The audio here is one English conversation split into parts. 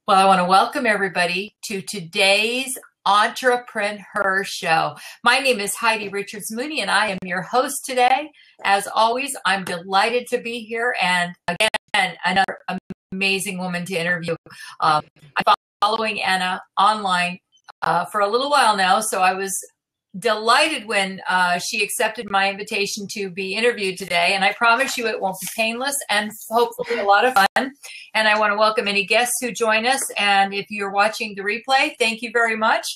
Well, I want to welcome everybody to today's EntreprenHer show. My name is Heidi Richards Mooney, and I am your host today. As always, I'm delighted to be here, and again, another amazing woman to interview. I'm following Anna online for a little while now, so I was delighted when she accepted my invitation to be interviewed today, and I promise you it won't be painless and hopefully a lot of fun. And I want to welcome any guests who join us, and if you're watching the replay, thank you very much.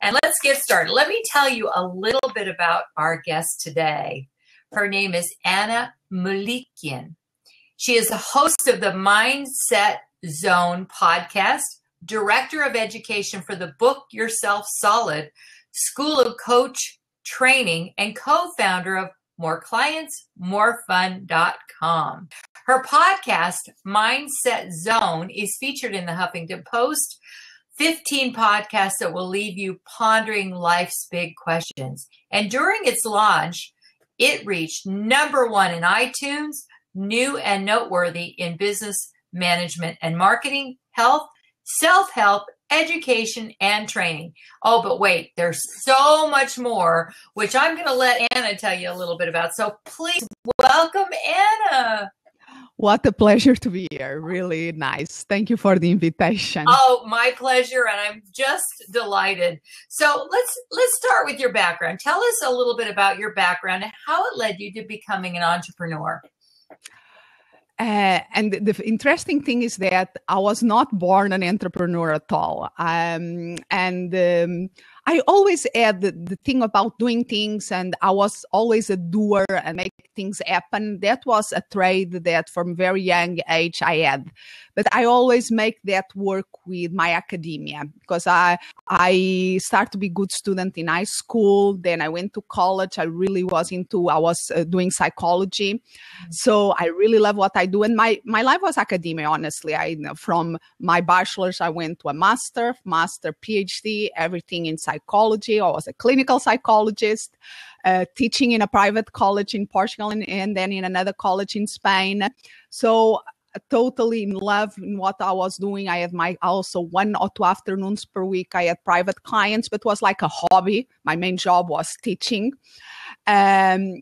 And let's get started. Let me tell you a little bit about our guest today. Her name is Anna Melikian. She is the host of the Mindset Zone podcast, director of education for the Book Yourself Solid School of Coach Training, and co-founder of moreclientsmorefun.com. Her podcast, Mindset Zone, is featured in the Huffington Post, 15 podcasts that will leave you pondering life's big questions. And during its launch, it reached #1 in iTunes, new and noteworthy in business management and marketing, health, self-help, education, and training. Oh, but wait, there's so much more, which I'm going to let Anna tell you a little bit about. So please welcome Anna. What a pleasure to be here. Really nice. Thank you for the invitation. Oh, my pleasure. And I'm just delighted. So let's start with your background. Tell us a little bit about your background and how it led you to becoming an entrepreneur. And the interesting thing is that I was not born an entrepreneur at all. I always had the thing about doing things, and I was always a doer and make things happen. That was a trait that from very young age I had. But I always make that work with my academia, because I started to be a good student in high school. Then I went to college. I was doing psychology. So I really love what I do. And my life was academia, honestly. From my bachelor's, I went to a master, PhD, everything in psychology. I was a clinical psychologist, teaching in a private college in Portugal and then in another college in Spain. So totally in love in what I was doing. I had also 1 or 2 afternoons per week. I had private clients, but it was like a hobby. My main job was teaching. Everything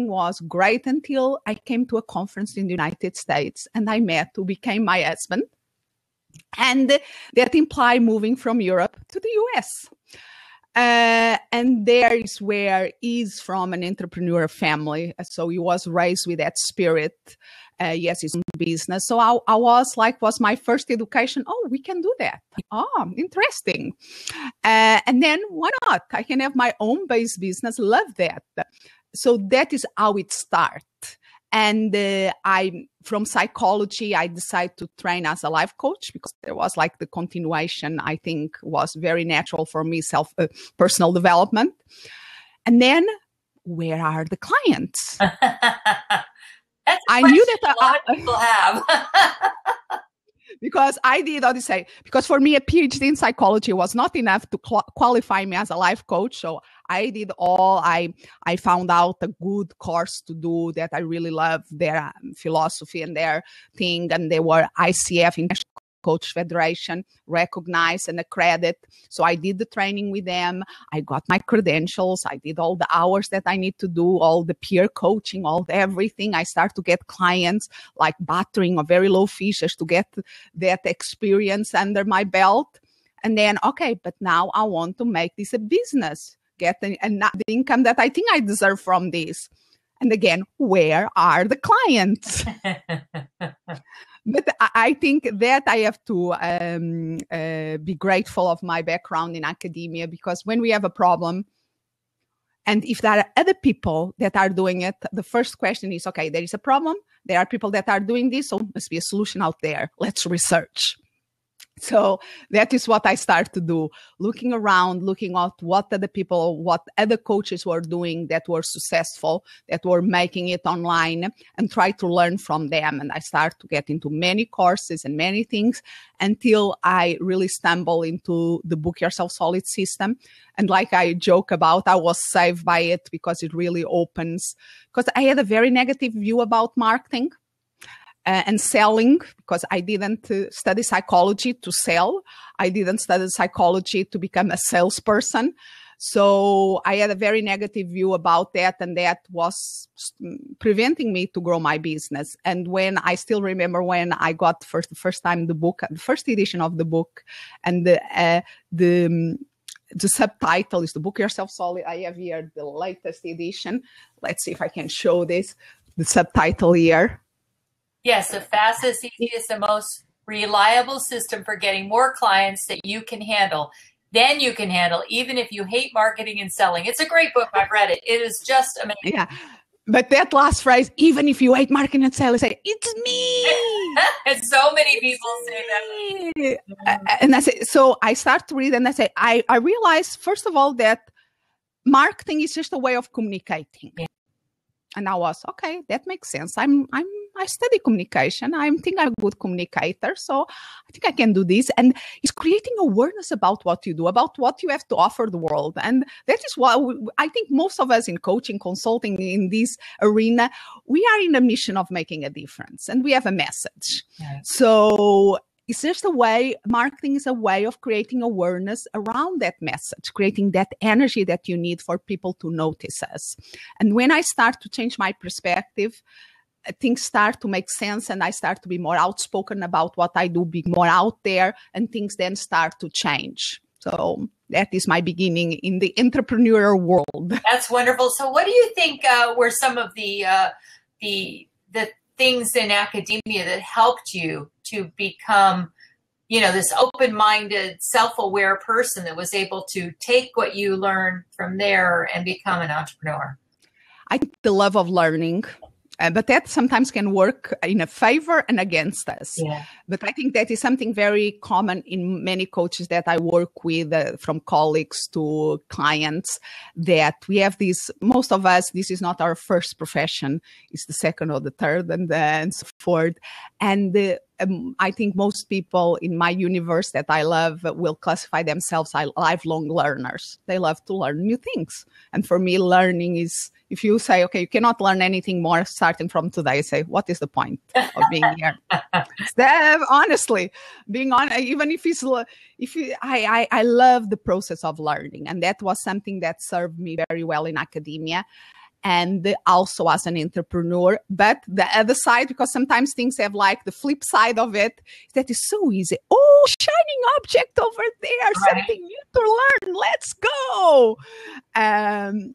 was great until I came to a conference in the United States and I met who became my husband. And that implied moving from Europe to the US. And there is where he's from an entrepreneur family. So he was raised with that spirit. Yes, his own business. So I was my first education. Oh, we can do that. Oh, interesting. And then why not? I can have my own base business. Love that. So that is how it started. And from psychology, I decided to train as a life coach because there was the continuation, I think, was very natural for me, personal development. And then where are the clients? I knew that a lot of people have. Because I did all this, because for me, a PhD in psychology was not enough to qualify me as a life coach. So I did I found out a good course to do that I really love, their philosophy and their thing. And they were ICF, International Coach Federation, recognized and accredited. So I did the training with them. I got my credentials. I did all the hours that I need to do, all the peer coaching, everything. I start to get clients like battering or very low fees just to get that experience under my belt. And then, okay, but now I want to make this a business, get the income that I think I deserve from this. And again, where are the clients? But I think that I have to be grateful of my background in academia, because when we have a problem, and if there are other people that are doing it, the first question is, okay, there is a problem. There are people that are doing this, so must be a solution out there. Let's research. So that is what I start to do, looking around, looking at what other coaches were doing that were successful, that were making it online, and try to learn from them. And I start to get into many courses and many things until I really stumble into the Book Yourself Solid system. And like I joke about, I was saved by it because it really opens, because I had a very negative view about marketing. and selling, because I didn't study psychology to sell. I didn't study psychology to become a salesperson. So I had a very negative view about that, and that was preventing me to grow my business. And when I still remember when I got the first time the book, the first edition of the book, and the subtitle is The Book Yourself Solid. I have here the latest edition. Let's see if I can show this. The subtitle here. Yes, the fastest, easiest, and most reliable system for getting more clients that you can handle. Then you can handle, even if you hate marketing and selling. It's a great book. I've read it. It is just amazing. Yeah. But that last phrase, even if you hate marketing and selling, say, it's me. And so many people say that. And I say, so I start to read and I say, I realize, first of all, that marketing is just a way of communicating. Yeah. And I was, okay, that makes sense. I study communication. I think I'm a good communicator. So I think I can do this. And it's creating awareness about what you do, about what you have to offer the world. And that is why I think most of us in coaching, consulting in this arena, we are in a mission of making a difference and we have a message. Yeah. So it's just a way, marketing is a way of creating awareness around that message, creating that energy that you need for people to notice us. And when I start to change my perspective, things start to make sense and I start to be more outspoken about what I do, be more out there, and things then start to change. So that is my beginning in the entrepreneurial world. That's wonderful. So what do you think were some of the things in academia that helped you to become, this open-minded, self-aware person that was able to take what you learned from there and become an entrepreneur? I think the love of learning. But that sometimes can work in a favor and against us. Yeah. But I think that is something very common in many coaches that I work with, from colleagues to clients, that we have this, most of us, this is not our first profession, it's the second or the third and so forth. And I think most people in my universe that I love will classify themselves as lifelong learners. They love to learn new things. And for me, learning is, if you say, okay, you cannot learn anything more starting from today, I say, what is the point of being here? Honestly, being on, even if I love the process of learning. And that was something that served me very well in academia. And also as an entrepreneur, but the other side, because sometimes things have like the flip side of it, that is so easy. Oh, shining object over there, right. Something new to learn. Let's go. And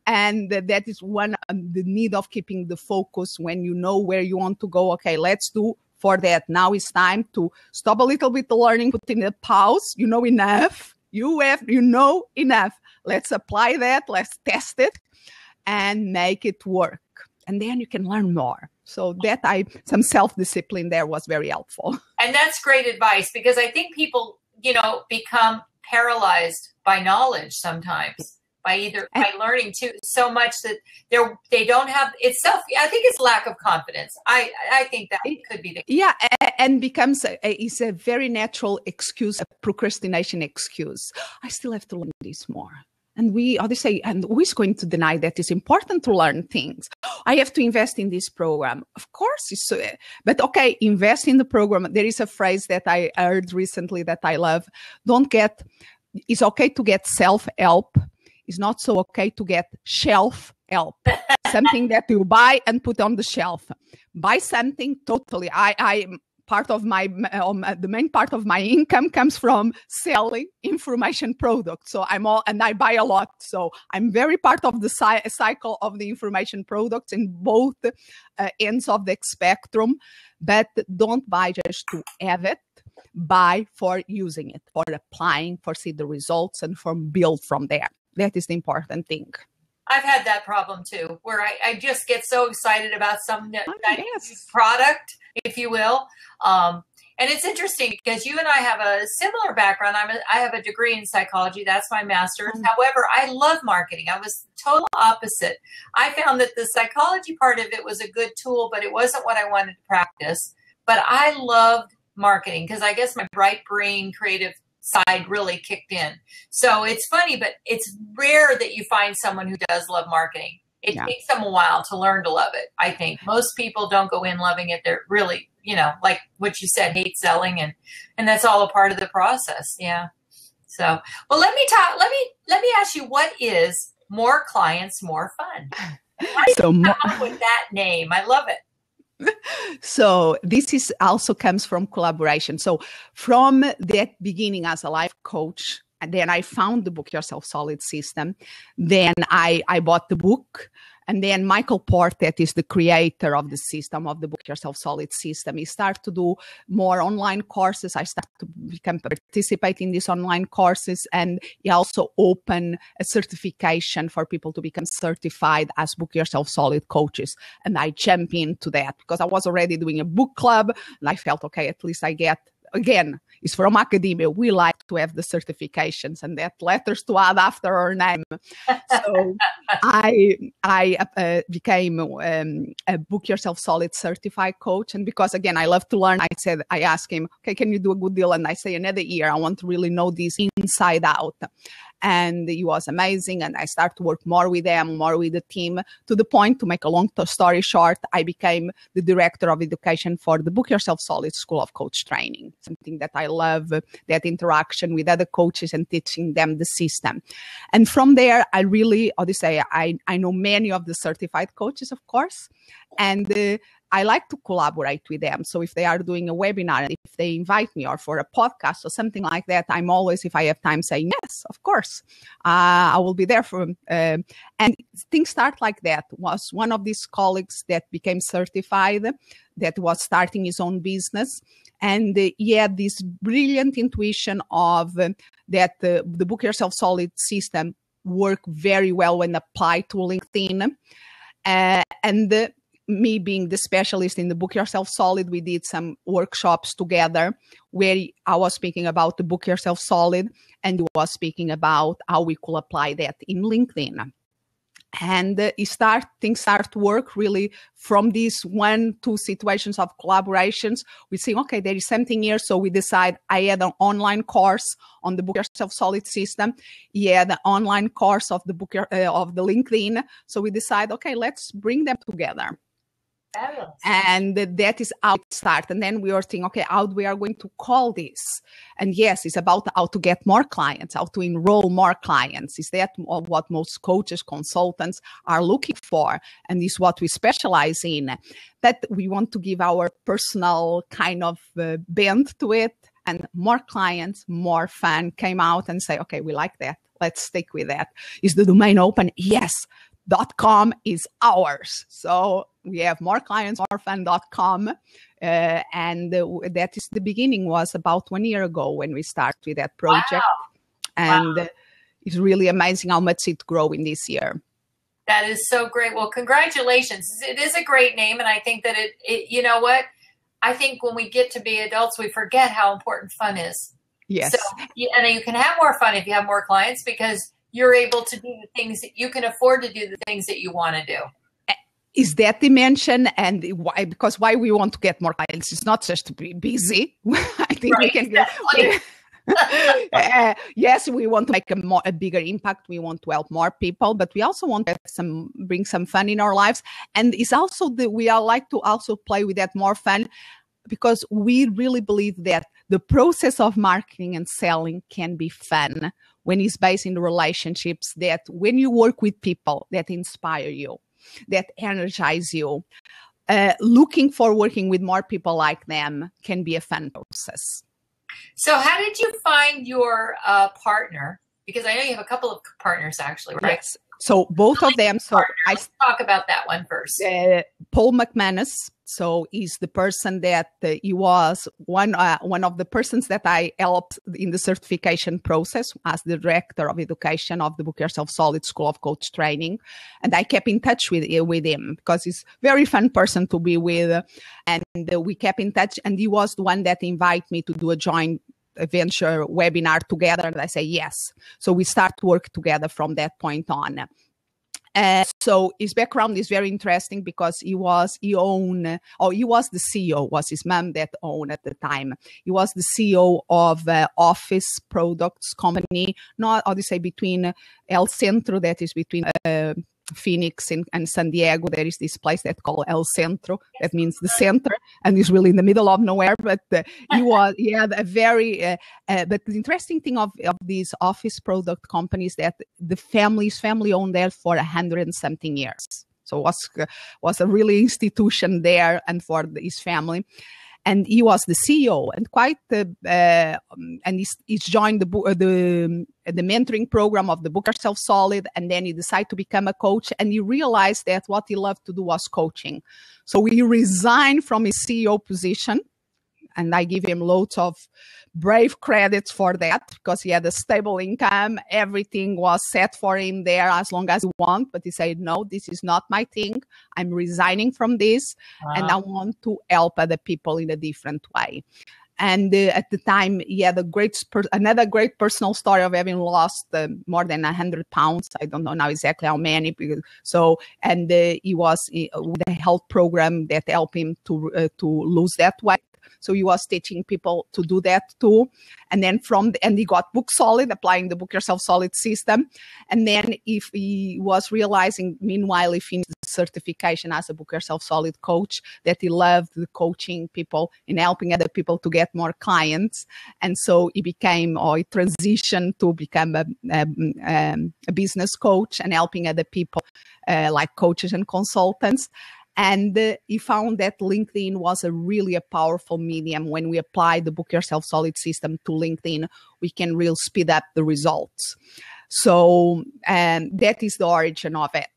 that is one, the need of keeping the focus when you know where you want to go. Okay, let's do for that. Now it's time to stop a little bit the learning, put in a pause. You know enough. You know enough. Let's apply that. Let's test it. And make it work. And then you can learn more. So that some self-discipline there was very helpful. And that's great advice, because I think people, become paralyzed by knowledge sometimes, by learning too so much that they don't have itself. I think it's lack of confidence. I think that could be the case. Yeah, and becomes is a very natural excuse, a procrastination excuse. I still have to learn this more. And and who is going to deny that it's important to learn things? I have to invest in this program. Of course, but okay, invest in the program. There is a phrase that I heard recently that I love. It's okay to get self-help. It's not so okay to get shelf help. Something that you buy and put on the shelf. Buy something totally. Part of the main part of my income comes from selling information products. So I buy a lot. So I'm very part of the cycle of the information products in both ends of the spectrum. But don't buy just to have it. Buy for using it, for applying, for see the results, and for build from there. That is the important thing. I've had that problem too, where I just get so excited about some product, if you will. And it's interesting because you and I have a similar background. I have a degree in psychology. That's my master's. However, I love marketing. I was total opposite. I found that the psychology part of it was a good tool, but it wasn't what I wanted to practice. But I loved marketing because I guess my bright brain, creative side really kicked in. So it's funny, but it's rare that you find someone who does love marketing. it takes them a while to learn to love it. I think most people don't go in loving it. They're really, like what you said, hate selling, and that's all a part of the process. Yeah. So, well, let me ask you, what is More Clients, More Fun? Why did you come up with that name? I love it. So this is also comes from collaboration. So from that beginning as a life coach, and then I found the Book Yourself Solid system. Then I bought the book. And then Michael Port, that is the creator of the system, of the Book Yourself Solid system, he started to do more online courses. I started to participate in these online courses. And he also opened a certification for people to become certified as Book Yourself Solid coaches. And I jumped into that because I was already doing a book club. And I felt, okay, at least I get, again, it's from academia. We like to have the certifications and that letters to add after our name. So I became a Book Yourself Solid certified coach. And because, again, I love to learn, I asked him, okay, can you do a good deal? And I say, another year, I want to really know this inside out. And he was amazing. And I started to work more with them, more with the team, to the point, to make a long story short, I became the director of education for the Book Yourself Solid School of Coach Training. Something that I love, that interaction with other coaches and teaching them the system. And from there, I really, I know many of the certified coaches, of course, and I like to collaborate with them. So if they are doing a webinar, if they invite me or for a podcast or something like that, I'm always, if I have time, saying, yes, of course, I will be there for and things start like that. Was one of these colleagues that became certified, that was starting his own business. And he had this brilliant intuition of that the Book Yourself Solid system work very well when applied to LinkedIn. Me being the specialist in the Book Yourself Solid, we did some workshops together where I was speaking about the Book Yourself Solid and he was speaking about how we could apply that in LinkedIn. And things start to work really from these 1-2 situations of collaborations. We say, okay, there is something here. So we decide, I had an online course on the Book Yourself Solid system. He had an online course of the of the LinkedIn. So we decide, okay, let's bring them together. And that is how it started. And then we were thinking, okay, how we are going to call this? And yes, it's about how to get more clients, how to enroll more clients. Is that what most coaches, consultants are looking for? And is what we specialize in. That we want to give our personal kind of bent to it. And more clients, more fun came out and say, okay, we like that. Let's stick with that. Is the domain open? Yes. .com is ours. So we have more clients, morefun.com. And that is the beginning, was about 1 year ago when we started with that project. Wow. And it's really amazing how much it grew in this year. That is so great. Well, congratulations. It is a great name. And I think that it you know what? I think when we get to be adults, we forget how important fun is. Yes. So, and you can have more fun if you have more clients, because you're able to do the things that you can afford to do, the things that you want to do. Is that dimension, and why? Because why we want to get more clients? It's not just to be busy. I think we can get. Yes, we want to make a bigger impact. We want to help more people, but we also want to bring some fun in our lives. And it's also we are like to also play with that more fun, because we really believe that the process of marketing and selling can be fun when it's based in the relationships, that when you work with people that inspire you, that energize you, looking for working with more people like them can be a fun process. So how did you find your partner? Because I know you have a couple of partners actually, right? Yes. So both of them. So let's talk about that one first. Paul McManus. So he's the person that he was one of the persons that I helped in the certification process as the director of education of the Book Yourself Solid School of Coach Training. And I kept in touch with him because he's a very fun person to be with. And we kept in touch. And he was the one that invited me to do a joint venture webinar together. And I say, yes. So we start to work together from that point on. So his background is very interesting because he was the CEO, was his mom that owned at the time. He was the CEO of office products company, between El Centro, that is between Phoenix and San Diego, there is this place that's called El Centro. That means the center, and it's really in the middle of nowhere. But he was, a very. But the interesting thing of these office product companies that the family owned there for 100 and something years. So was a really institution there, and for his family. And he was the CEO, and and he's joined the mentoring program of the Book Yourself Solid, and then he decided to become a coach, and he realized that what he loved to do was coaching. So he resigned from his CEO position, and I give him loads of brave credits for that, because he had a stable income. Everything was set for him there as long as he want. But he said, no, this is not my thing. I'm resigning from this. Wow. And I want to help other people in a different way. And at the time, he had another great personal story of having lost more than 100 pounds. I don't know now exactly how many. And he was with a health program that helped him to lose that weight. So he was teaching people to do that too. And then and he got Book Solid, applying the Book Yourself Solid system. And then if he was realizing, meanwhile, he finished the certification as a Book Yourself Solid coach, that he loved the coaching people and helping other people to get more clients. And so he transitioned to become a business coach and helping other people like coaches and consultants. And he found that LinkedIn was really a powerful medium. When we apply the Book Yourself Solid system to LinkedIn, we can really speed up the results. So that is the origin of it.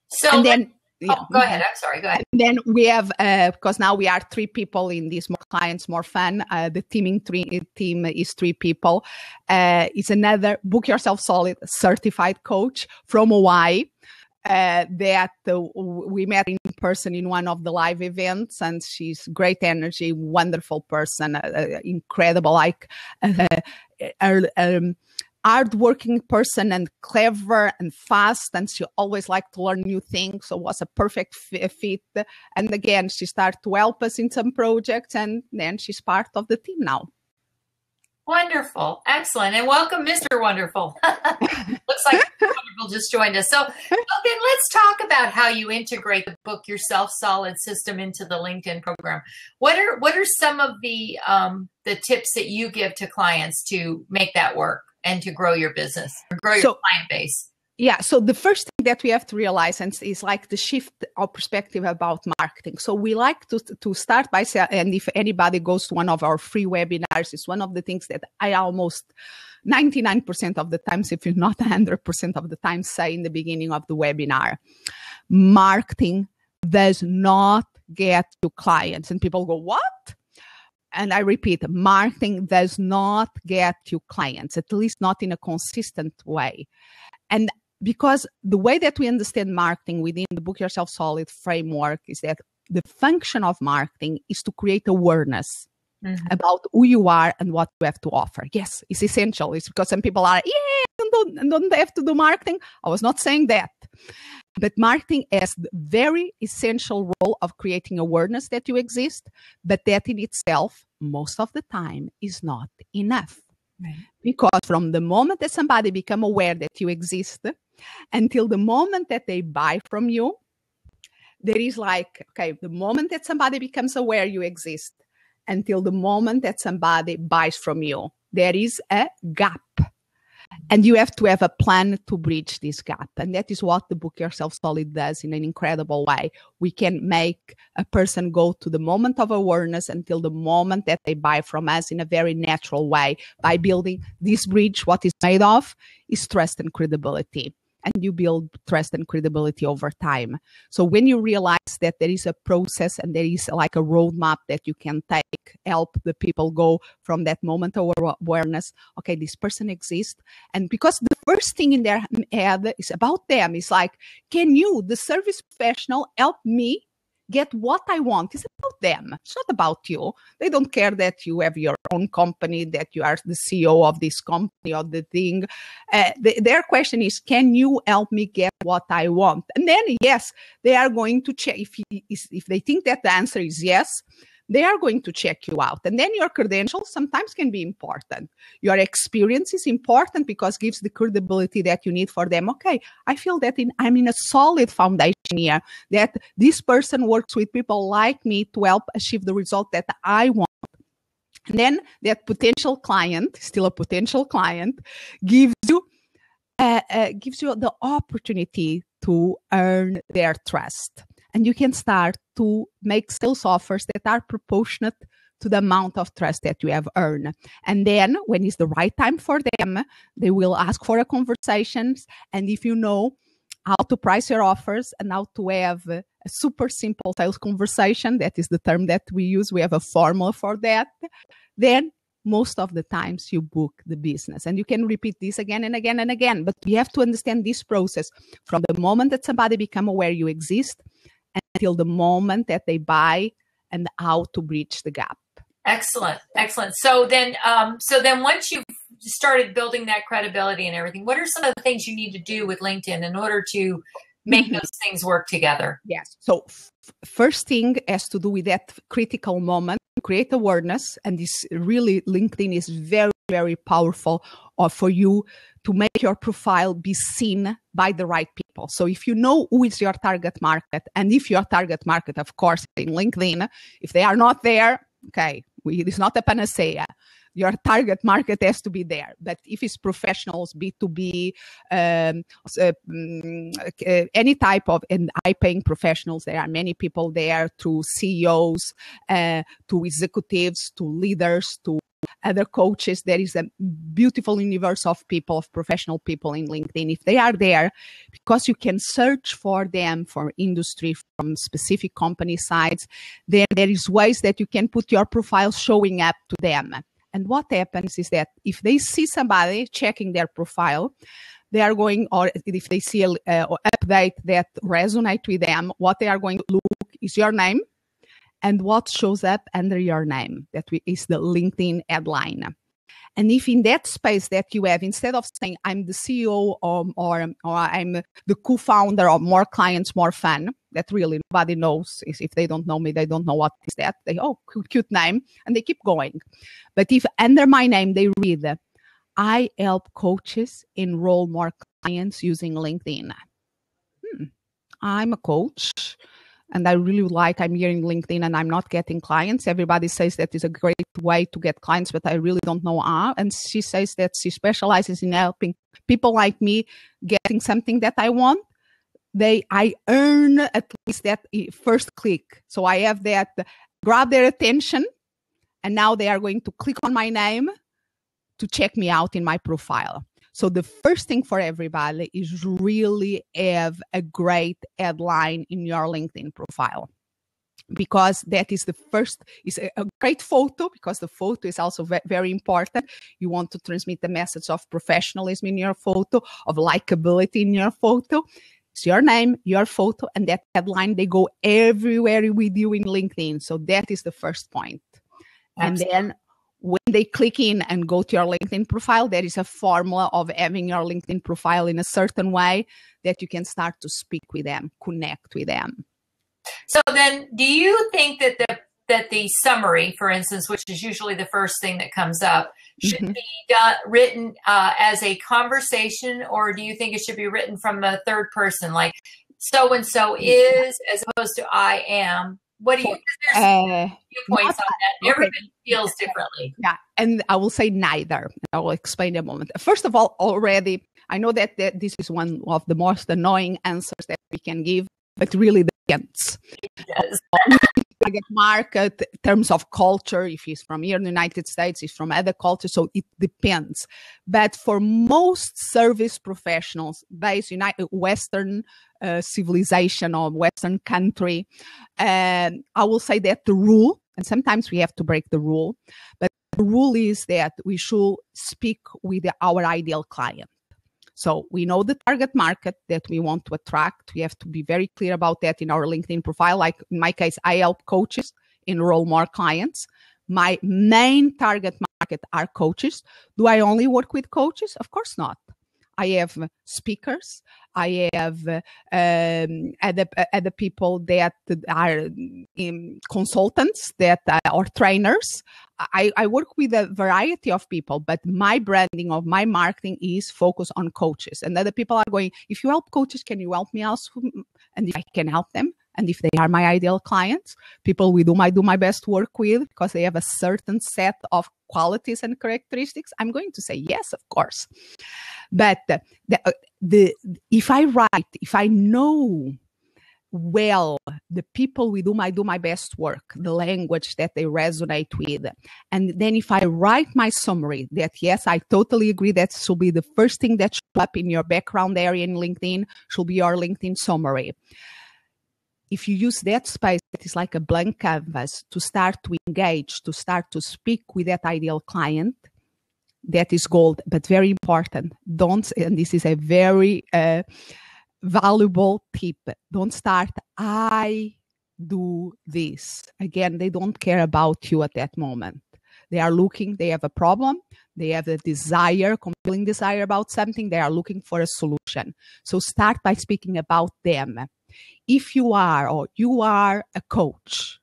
So and then, go ahead. I'm sorry. Go ahead. And then we have, because now we are 3 people in this More Clients, More Fun. The team is 3 people. It's another Book Yourself Solid certified coach from Hawaii. That we met in person in one of the live events, and she's great energy, wonderful person, incredible, hardworking person, and clever and fast, and she always liked to learn new things, so was a perfect fit. And again, she started to help us in some projects, and then she's part of the team now. Wonderful. Excellent. And welcome, Mr. Wonderful. Looks like Mr. Wonderful just joined us. So then let's talk about how you integrate the Book Yourself Solid system into the LinkedIn program. What are some of the tips that you give to clients to make that work and to grow your business or grow your client base? Yeah. So the first thing that we have to realize is like the shift of perspective about marketing. So we like to start by saying, and if anybody goes to one of our free webinars, it's one of the things that I almost 99% of the times, if not 100% of the time, say in the beginning of the webinar. Marketing does not get you clients. And people go, what? And I repeat, marketing does not get you clients, at least not in a consistent way. And because the way that we understand marketing within the Book Yourself Solid framework is that the function of marketing is to create awareness about who you are and what you have to offer. Yes, it's essential. It's because some people are, don't have to do marketing. I was not saying that. But marketing has the very essential role of creating awareness that you exist, but that in itself, most of the time, is not enough. Right. Because from the moment that somebody become aware that you exist until the moment that they buy from you, there is the moment that somebody becomes aware you exist until the moment that somebody buys from you, there is a gap. And you have to have a plan to bridge this gap. And that is what the Book Yourself Solid does in an incredible way. We can make a person go to the moment of awareness until the moment that they buy from us in a very natural way. By building this bridge, what is made of is trust and credibility. And you build trust and credibility over time. So when you realize that there is a process and there is like a roadmap that you can take, help the people go from that moment of awareness, okay, this person exists. And because the first thing in their head is about them, it's like, can you, the service professional, help me get what I want? It's about them. It's not about you. They don't care that you have your own company, that you are the CEO of this company or the thing. Their question is, can you help me get what I want? And then, yes, they are going to check. If they think that the answer is yes, they are going to check you out. And then your credentials sometimes can be important. Your experience is important because it gives the credibility that you need for them. Okay, I feel that I'm in a solid foundation here, that this person works with people like me to help achieve the result that I want. And then that potential client, still a potential client, gives you the opportunity to earn their trust. And you can start to make sales offers that are proportionate to the amount of trust that you have earned. And then when it's the right time for them, they will ask for a conversation. And if you know how to price your offers and how to have a super simple sales conversation, that is the term that we use, we have a formula for that, then most of the times you book the business. And you can repeat this again and again and again. But you have to understand this process from the moment that somebody become aware you exist until the moment that they buy and how to bridge the gap. Excellent. Excellent. So then once you've started building that credibility and everything, what are some of the things you need to do with LinkedIn in order to make those things work together? Yes. So first thing has to do with that critical moment, create awareness. And this really, LinkedIn is very, very powerful for you to make your profile be seen by the right people. So if you know who is your target market, and if your target market, of course, in LinkedIn, if they are not there, okay, it's not a panacea. Your target market has to be there. But if it's professionals, B2B, any type of and high-paying professionals, there are many people there, to CEOs, to executives, to leaders, to other coaches. There is a beautiful universe of people, of professional people in LinkedIn. If they are there, because you can search for them for industry from specific company sites, there is ways that you can put your profile showing up to them. And what happens is that if they see somebody checking their profile, they are going, or if they see an update that resonates with them, what they are going to look is your name and what shows up under your name. That is the LinkedIn headline. And if in that space that you have, instead of saying I'm the CEO or I'm the co-founder of More Clients, More Fun, that really nobody knows. If they don't know me, they don't know what is that. They, cute name, and they keep going. But if under my name they read, I help coaches enroll more clients using LinkedIn. I'm a coach. And I really I'm here in LinkedIn and I'm not getting clients. Everybody says that is a great way to get clients, but I really don't know how. And she says that she specializes in helping people like me getting something that I want. I earn at least that first click. So I have that, grab their attention, and now they are going to click on my name to check me out in my profile. So the first thing for everybody is really have a great headline in your LinkedIn profile, because that is the first, is a great photo, because the photo is also very important. You want to transmit the message of professionalism in your photo, of likability in your photo. It's your name, your photo, and that headline, they go everywhere with you in LinkedIn. So that is the first point. Absolutely. And then when they click in and go to your LinkedIn profile, there is a formula of having your LinkedIn profile in a certain way that you can start to speak with them, connect with them. So then, do you think that the summary, for instance, which is usually the first thing that comes up, should be written as a conversation, or do you think it should be written from a third person, like so-and-so is, as opposed to I am? What do you? There's viewpoints on that. Everybody feels differently. Yeah, and I will say neither. I will explain in a moment. First of all, already, I know that this is one of the most annoying answers that we can give, but really depends. Yes. Target market, in terms of culture, if he's from here in the United States, he's from other cultures, so it depends. But for most service professionals based in Western civilization or Western country, I will say that the rule, and sometimes we have to break the rule, but the rule is that we should speak with our ideal client. So we know the target market that we want to attract. We have to be very clear about that in our LinkedIn profile. Like in my case, I help coaches enroll more clients. My main target market are coaches. Do I only work with coaches? Of course not. I have speakers. I have other people that are consultants that or trainers. I work with a variety of people, but my branding of my marketing is focused on coaches. And other people are going, if you help coaches, can you help me also? And if I can help them, and if they are my ideal clients, people with whom I do my best work with, because they have a certain set of qualities and characteristics, I'm going to say yes, of course. But if I know well the people with whom I do my best work, the language that they resonate with, and then if I write my summary, that yes, I totally agree that should be the first thing that should up in your background area in LinkedIn, should be your LinkedIn summary. If you use that space, it is like a blank canvas to start to engage, to start to speak with that ideal client. That is gold, but very important. And this is a very valuable tip. Don't start, I do this. Again, they don't care about you at that moment. They are looking, they have a problem, they have a desire, compelling desire about something, they are looking for a solution. So start by speaking about them. If you are a coach,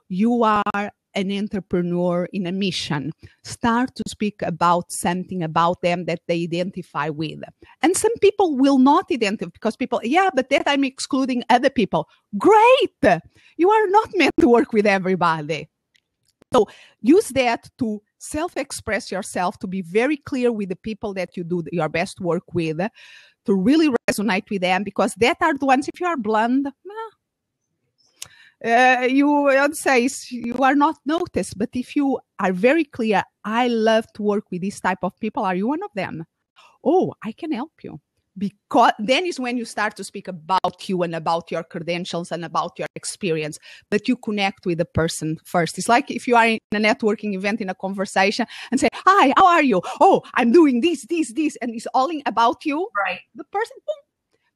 you are an entrepreneur in a mission, start to speak about something about them that they identify with. And some people will not identify because people, but that I'm excluding other people. Great! You are not meant to work with everybody. So use that to self-express yourself, to be very clear with the people that you do your best work with, to really resonate with them, because that are the ones, if you are blunt, I'd say you are not noticed. But if you are very clear, I love to work with this type of people, are you one of them? Oh, I can help you. Because then is when you start to speak about you and about your credentials and about your experience, but you connect with the person first. It's like if you are in a networking event, in a conversation, and say, hi, how are you? Oh, I'm doing this, and it's all about you. Right. The person, boom.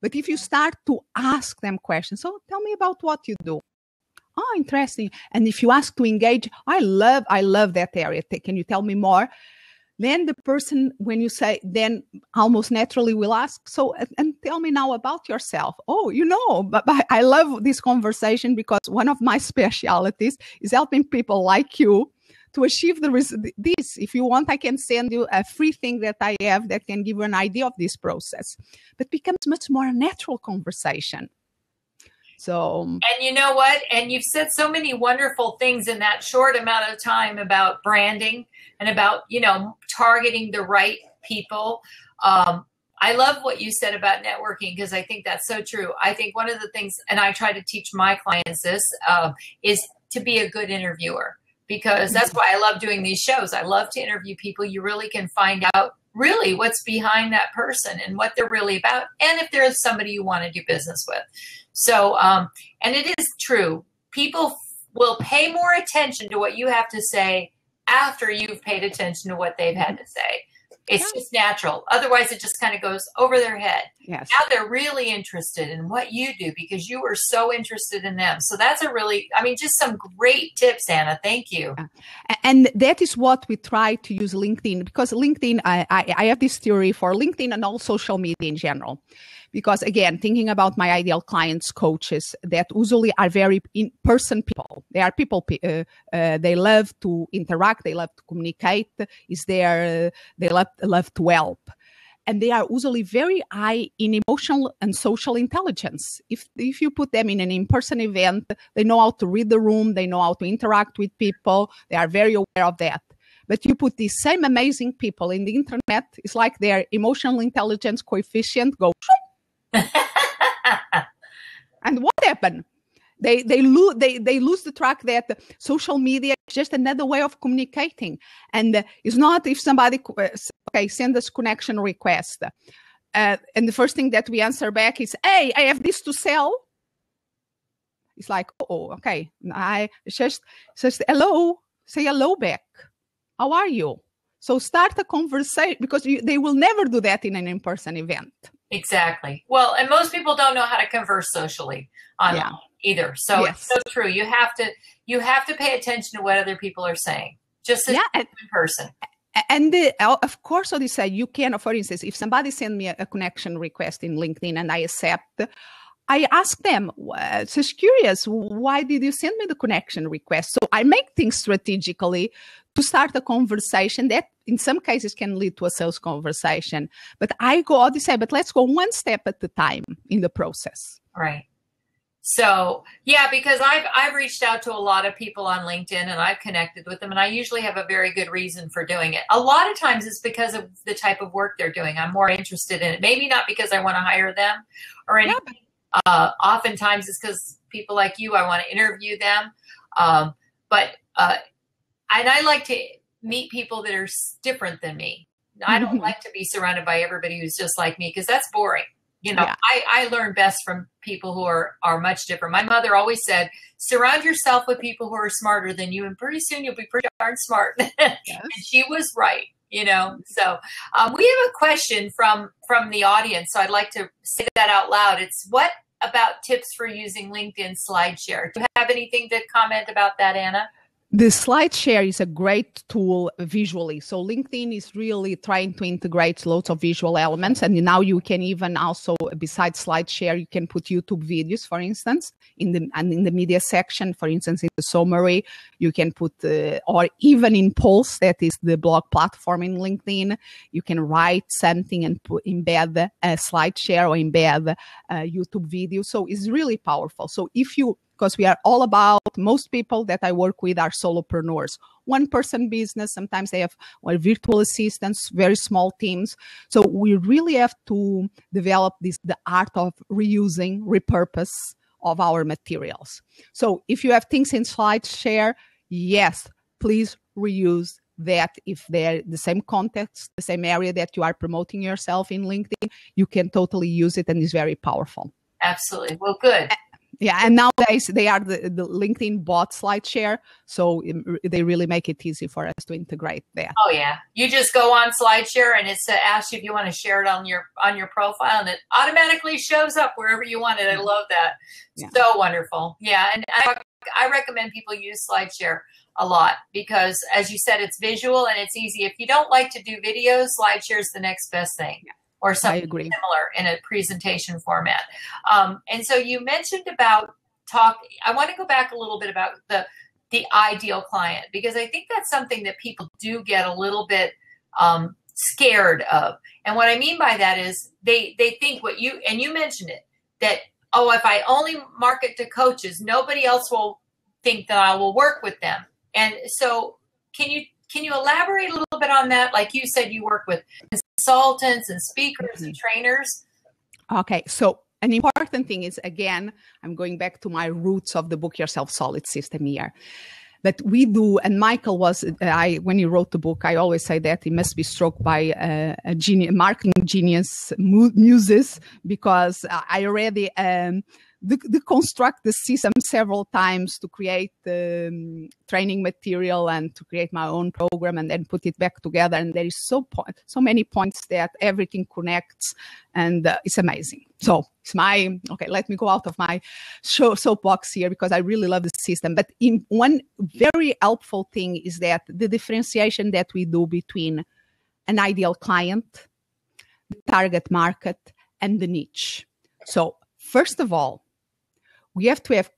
But if you start to ask them questions, so tell me about what you do. Oh, interesting. And if you ask to engage, I love that area. Can you tell me more? Then the person, when you say, then almost naturally will ask, so, and tell me now about yourself. Oh, but I love this conversation because one of my specialities is helping people like you to achieve this. If you want, I can send you a free thing that I have that can give you an idea of this process. But becomes much more a natural conversation. So, and you know what? And you've said so many wonderful things in that short amount of time about branding and about, targeting the right people. I love what you said about networking because I think that's so true. I think one of the things, and I try to teach my clients this, is to be a good interviewer, because that's why I love doing these shows. I love to interview people. You really can find out really what's behind that person and what they're really about, and if there is somebody you want to do business with. So, and it is true. People will pay more attention to what you have to say after you've paid attention to what they've had to say. It's just natural. Otherwise, it just kind of goes over their head. Yes. Now they're really interested in what you do because you were so interested in them. So that's just some great tips, Anna. Thank you. And that is what we try to use LinkedIn, because LinkedIn, I have this theory for LinkedIn and all social media in general. Because again, thinking about my ideal clients, coaches that usually are very in-person people. They are people, they love to interact, they love to communicate, they love to help. And they are usually very high in emotional and social intelligence. If you put them in an in-person event, they know how to read the room, they know how to interact with people, they are very aware of that. But you put these same amazing people in the internet, it's like their emotional intelligence coefficient goes. And what happened? They lose the track that social media is just another way of communicating, and it's not if somebody send us connection request, and the first thing that we answer back is, "Hey, I have this to sell." It's like, oh, okay, I just hello, say hello back. How are you? So start a conversation, because they will never do that in an in-person event. Exactly. Well, and most people don't know how to converse socially online either. So It's so true. You have to pay attention to what other people are saying, just as in person. And of course, what you say, you can, for instance, if somebody send me a connection request in LinkedIn and I accept, I ask them, just curious, why did you send me the connection request? So I make things strategically to start a conversation that in some cases can lead to a sales conversation. But I go out and say, but let's go one step at a time in the process. Right. So, yeah, because I've reached out to a lot of people on LinkedIn and I've connected with them, and I usually have a very good reason for doing it. A lot of times it's because of the type of work they're doing. I'm more interested in it. Maybe not because I want to hire them or anything. Oftentimes it's because people like you, I want to interview them. And I like to meet people that are different than me. I don't like to be surrounded by everybody who's just like me, because that's boring. You know, I learn best from people who are much different. My mother always said, surround yourself with people who are smarter than you, and pretty soon you'll be pretty darn smart. Yes. And she was right, you know. So we have a question from the audience, so I'd like to say that out loud. It's, what about tips for using LinkedIn Slideshare? Do you have anything to comment about that, Anna? The Slideshare is a great tool visually. So LinkedIn is really trying to integrate lots of visual elements. And now you can even also, besides Slideshare, you can put YouTube videos, for instance, in the media section. For instance, in the summary, you can put, or even in Pulse, that is the blog platform in LinkedIn, you can write something and embed a Slideshare or embed a YouTube video. So it's really powerful. So because we are all about, most people that I work with are solopreneurs, one-person business. Sometimes they have virtual assistants, very small teams. So we really have to develop the art of reusing, repurpose of our materials. So if you have things in Slideshare, yes, please reuse that. If they're the same context, the same area that you are promoting yourself in LinkedIn, you can totally use it, and it's very powerful. Absolutely. Well, good. Yeah, and nowadays they are the LinkedIn bot Slideshare, so they really make it easy for us to integrate that. Oh yeah, you just go on Slideshare and it asks you if you want to share it on your profile, and it automatically shows up wherever you want it. I love that. Yeah. So wonderful. Yeah, and I recommend people use Slideshare a lot because, as you said, it's visual and it's easy. If you don't like to do videos, Slideshare is the next best thing. Yeah. Or something similar in a presentation format. And so you mentioned about I want to go back a little bit about the ideal client, because I think that's something that people do get a little bit scared of. And what I mean by that is they think you mentioned it, that, oh, if I only market to coaches, nobody else will think that I will work with them. And so can you elaborate a little bit on that? Like you said, you work with consultants and speakers and trainers. Okay. So an important thing is, again, I'm going back to my roots of the Book Yourself Solid system here. But we do, and Michael when he wrote the book, I always say that he must be struck by a genius, marketing genius muses, because I already deconstruct the system several times to create training material and to create my own program and then put it back together. And there is so many points that everything connects, and it's amazing. So it's let me go out of my soapbox here, because I really love the system. But one very helpful thing is that the differentiation that we do between an ideal client, the target market, and the niche. So first of all, we have to have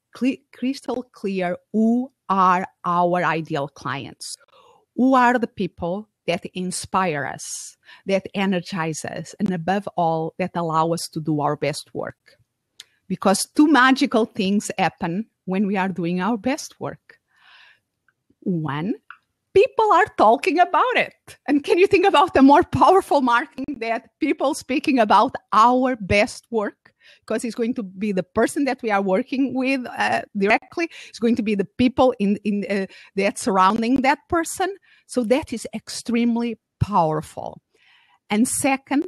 crystal clear who are our ideal clients. Who are the people that inspire us, that energize us, and above all, that allow us to do our best work. Because two magical things happen when we are doing our best work. One, people are talking about it. And can you think about the more powerful marketing that people speaking about our best work? Because it's going to be the person that we are working with directly. It's going to be the people that surrounding that person. So that is extremely powerful. And second,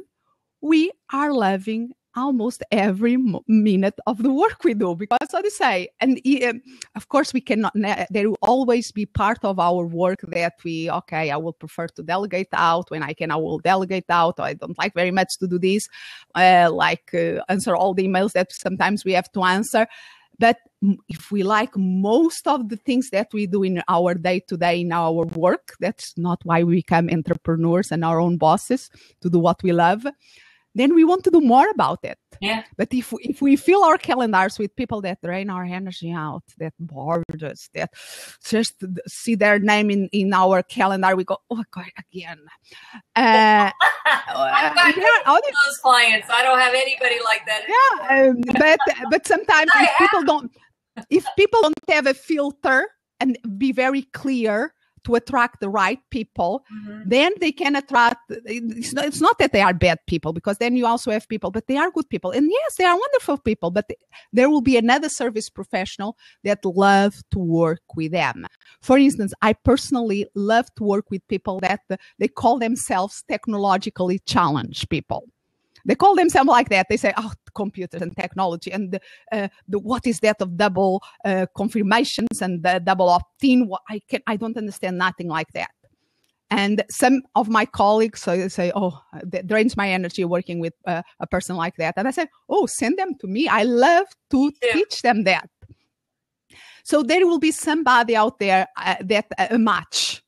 we are loving almost every minute of the work we do, because what do you say? And of course, we cannot. There will always be part of our work that I will prefer to delegate out. When I can, I will delegate out. I don't like very much to do this, answer all the emails that sometimes we have to answer. But if we like most of the things that we do in our day-to-day, in our work, that's not why we become entrepreneurs and our own bosses, to do what we love, then we want to do more about it. Yeah. But if we fill our calendars with people that drain our energy out, that bore us, that just see their name in our calendar, we go, oh God, again. I've got those clients. I don't have anybody like that. Yeah, but sometimes if people don't have a filter and be very clear to attract the right people, then they can attract. It's not that they are bad people, because then you also have people, but they are good people. And yes, they are wonderful people, but there will be another service professional that love to work with them. For instance, I personally love to work with people that they call themselves technologically challenged people. They call themselves like that. They say, oh, computers and technology and the what is that of double confirmations and the double opt-in. I don't understand nothing like that. And some of my colleagues say, oh, that drains my energy working with a person like that. And I said, oh, send them to me. I love to teach them that. So there will be somebody out there that a match.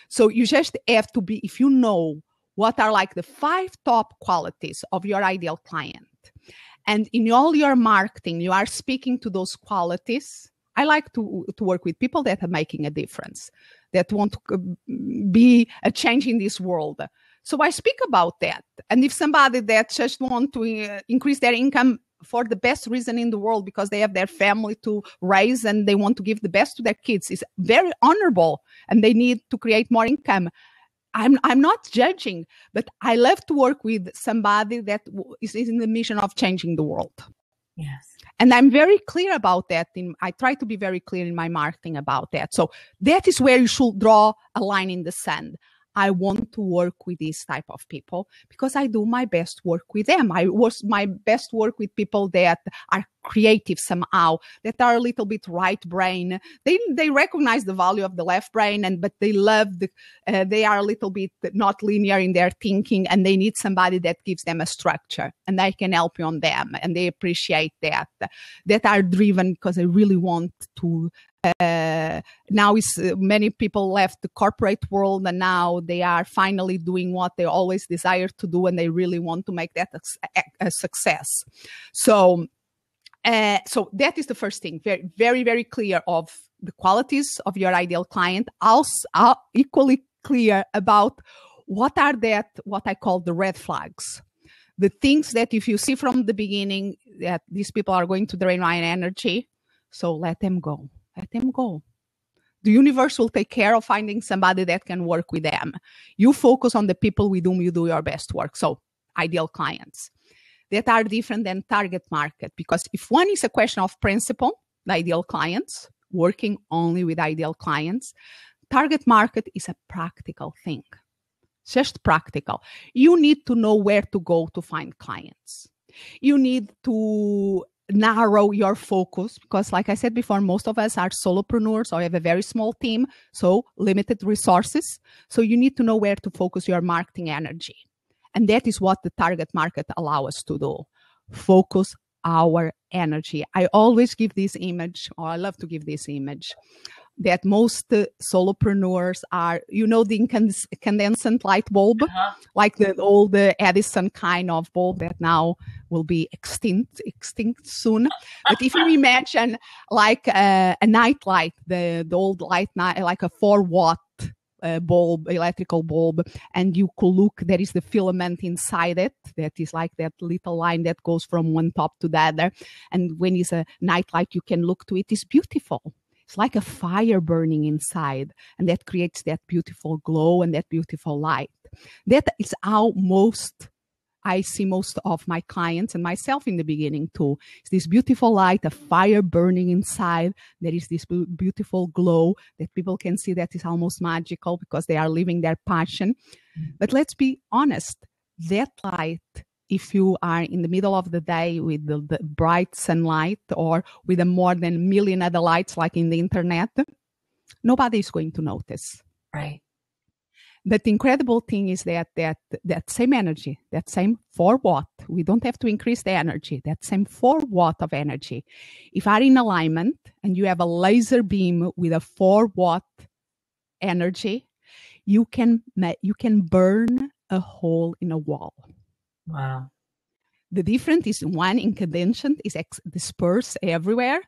So you just have to be, if you know what are like the 5 top qualities of your ideal client, and in all your marketing, you are speaking to those qualities. I like to work with people that are making a difference, that want to be a change in this world. So I speak about that. And if somebody that just want to increase their income for the best reason in the world, because they have their family to raise and they want to give the best to their kids, is very honorable, and they need to create more income. I'm not judging, but I love to work with somebody that is in the mission of changing the world. Yes. And I'm very clear about that. I try to be very clear in my marketing about that. So that is where you should draw a line in the sand. I want to work with this type of people because I do my best work with them. I was my best work with people that are creative somehow, that are a little bit right brain. They recognize the value of the left brain, but they love they are a little bit not linear in their thinking, and they need somebody that gives them a structure, and I can help you on them, and they appreciate that are driven because they really want to. Now many people left the corporate world, and now they are finally doing what they always desire to do, and they really want to make that a success. So that is the first thing. Very, very, very clear of the qualities of your ideal client. Also, equally clear about what I call the red flags. The things that if you see from the beginning that these people are going to drain my energy, so let them go. Let them go. The universe will take care of finding somebody that can work with them. You focus on the people with whom you do your best work. So ideal clients that are different than target market. Because if one is a question of principle, the ideal clients, working only with ideal clients, target market is a practical thing. Just practical. You need to know where to go to find clients. You need to narrow your focus because, like I said before, most of us are solopreneurs or have a very small team, so limited resources. So you need to know where to focus your marketing energy. And that is what the target market allows us to do. Focus our energy. I always give this image, or I love to give this image, that most solopreneurs are, the incandescent light bulb, like the old Edison kind of bulb that now will be extinct soon. But if you imagine like a night light, the old light night, like a 4-watt bulb, electrical bulb, and you could look, there is the filament inside it that is like that little line that goes from one top to the other. And when it's a night light, you can look to it. It's beautiful. It's like a fire burning inside, and that creates that beautiful glow and that beautiful light. That is how I see most of my clients and myself in the beginning too. It's this beautiful light, a fire burning inside. There is this beautiful glow that people can see that is almost magical because they are living their passion. But let's be honest, that light, if you are in the middle of the day with the bright sunlight or with a more than 1 million other lights like in the internet, nobody is going to notice. Right. But the incredible thing is that same energy, that same 4 watt, we don't have to increase the energy, that same 4 watt of energy. If are in alignment and you have a laser beam with a 4 watt energy, you can burn a hole in a wall. Wow. The difference is one incandescent is dispersed everywhere.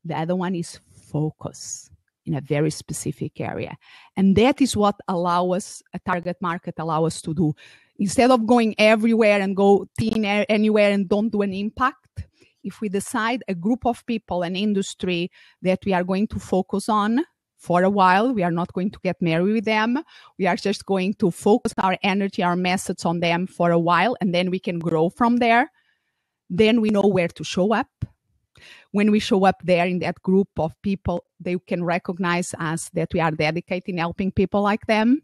The other one is focus in a very specific area. And that is what a target market allow us to do. Instead of going everywhere and go thin anywhere and don't do an impact, if we decide a group of people, an industry that we are going to focus on for a while, we are not going to get married with them. We are just going to focus our energy, our message on them for a while, and then we can grow from there. Then we know where to show up. When we show up there in that group of people, they can recognize us that we are dedicated in helping people like them.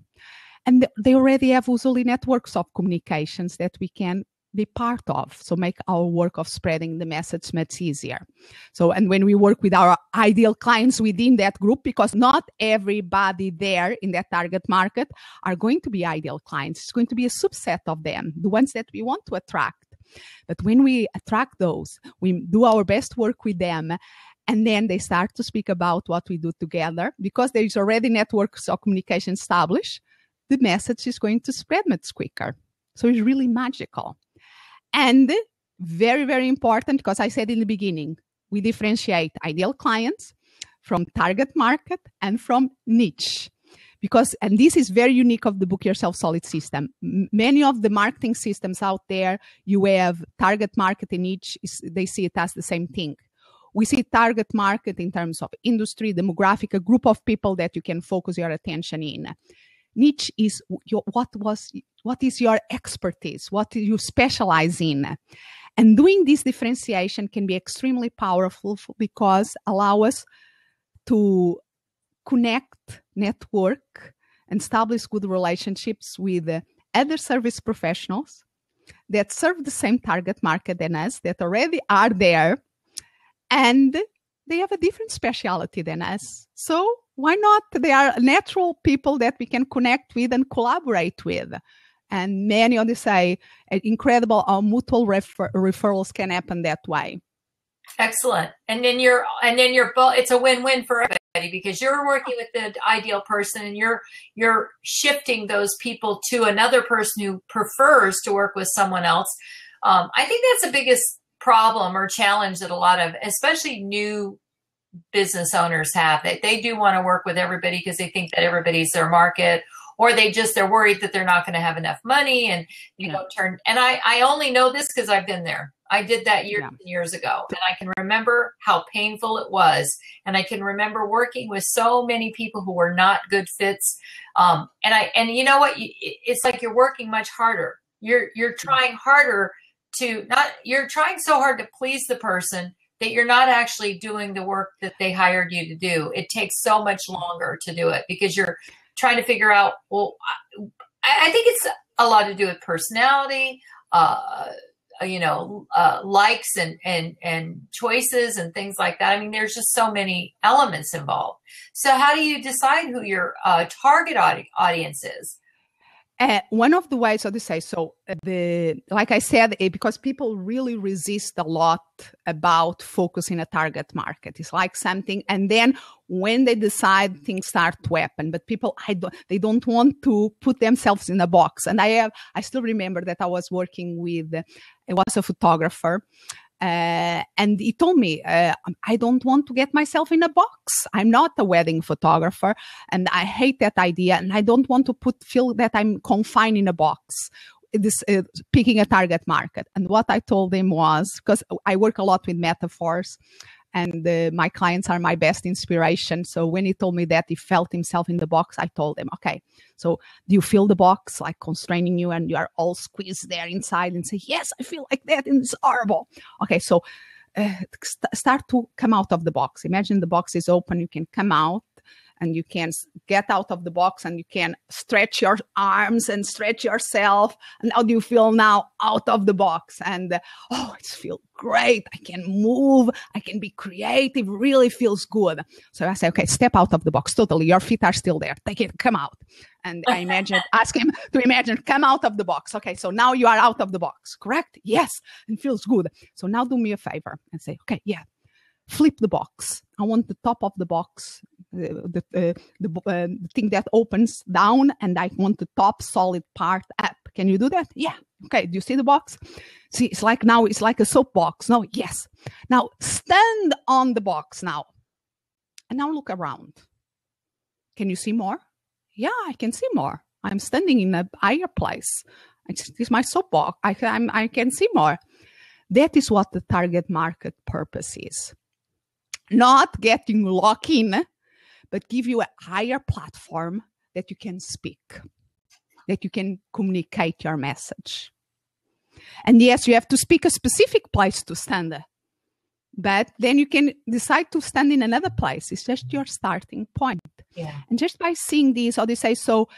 And they already have usually networks of communications that we can be part of. So make our work of spreading the message much easier. So, and when we work with our ideal clients within that group, because not everybody there in that target market are going to be ideal clients. It's going to be a subset of them, the ones that we want to attract. But when we attract those, we do our best work with them, and then they start to speak about what we do together. Because there is already networks of communication established, the message is going to spread much quicker. So it's really magical. And very, very important, because I said in the beginning, we differentiate ideal clients from target market and from niche. Because, and this is very unique of the Book Yourself Solid system. Many of the marketing systems out there, you have target market and niche, they see it as the same thing. We see target market in terms of industry, demographic, a group of people that you can focus your attention in. Niche is what is your expertise, what you specialize in. And doing this differentiation can be extremely powerful because allow us to connect, network, and establish good relationships with other service professionals that serve the same target market than us, that already are there, and they have a different specialty than us. So why not? They are natural people that we can connect with and collaborate with. And many of them say incredible mutual referrals can happen that way. Excellent. And then you're both, it's a win-win for everybody, because you're working with the ideal person and you're shifting those people to another person who prefers to work with someone else. I think that's the biggest problem or challenge that a lot of, especially new business owners have. They do want to work with everybody because they think that everybody's their market, or they're worried that they're not going to have enough money and turn. And I only know this because I've been there. I did that years ago, and I can remember how painful it was. And I can remember working with so many people who were not good fits. And you know what? It's like you're working much harder. You're trying harder you're trying so hard to please the person that you're not actually doing the work that they hired you to do. It takes so much longer to do it because you're trying to figure out, well, I think it's a lot to do with personality, likes and choices and things like that. I mean, there's just so many elements involved. So how do you decide who your target audience is? One of the ways, like I said, because people really resist a lot about focusing a target market. It's like something, and then when they decide, things start to happen. But people, they don't want to put themselves in a box. And I still remember that I was working with, it was a photographer. And he told me, I don't want to get myself in a box. I'm not a wedding photographer, and I hate that idea. And I don't want to feel that I'm confined in a box, picking a target market. And what I told him was, because I work a lot with metaphors, and my clients are my best inspiration. So when he told me that he felt himself in the box, I told him, okay, so do you feel the box like constraining you and you are all squeezed there inside, and say, yes, I feel like that and it's horrible. Okay, so start to come out of the box. Imagine the box is open, you can come out and you can get out of the box and you can stretch your arms and stretch yourself. And how do you feel now out of the box? And it feels great. I can move. I can be creative. Really feels good. So I say, okay, step out of the box. Totally. Your feet are still there. Take it. Come out. And I ask him to imagine, come out of the box. Okay, so now you are out of the box, correct? Yes, and feels good. So now do me a favor and say, okay, yeah, flip the box. I want the top of the box, the thing that opens down, and I want the top solid part up. Can you do that? Yeah. Okay, do you see the box? See, it's like a soap box. No, yes. Now stand on the box now. And now look around. Can you see more? Yeah, I can see more. I'm standing in a higher place. It's my soapbox. I can see more. That is what the target market purpose is. Not getting locked in, but give you a higher platform that you can speak, that you can communicate your message. And yes, you have to speak a specific place to stand. But then you can decide to stand in another place. It's just your starting point. Yeah. And just by seeing these, or they say, so